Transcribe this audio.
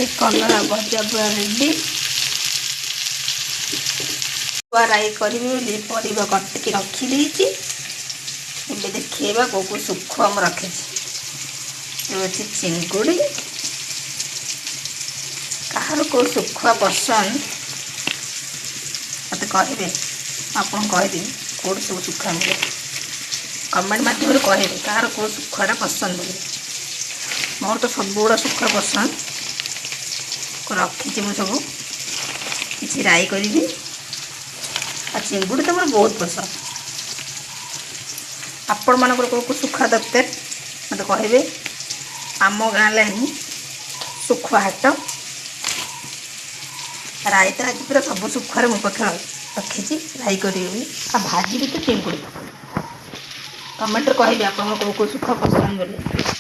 ये कलरा भजा पूरा रेडी राई करी परिवा कटिकी रखी देखा को सुखुआ रखी चिंगुड़ी कहार को सुखुआ पसंद मत कहे आपन कहीदेवी कौट सब सुखुआ मिले कमेंट मध्यम कहे कहार को सुखुआटा पसंद बोले मोर तो सब गुड़ा सुखुआ पसंद रखी मुझे सब किसी राई करी आ चिंगुड़ी तो मोर बहुत पसंद आपण मान को सुखुआ दरकार मत कहे आम गाँव ही सुखुआ हाट राई तो आज पूरा सब सुखुआ मो पाखे रखी राई करी आ भाजी भी तो चिंगुड़ी कमेंट कहे आप सुखुआ पसंद बोले।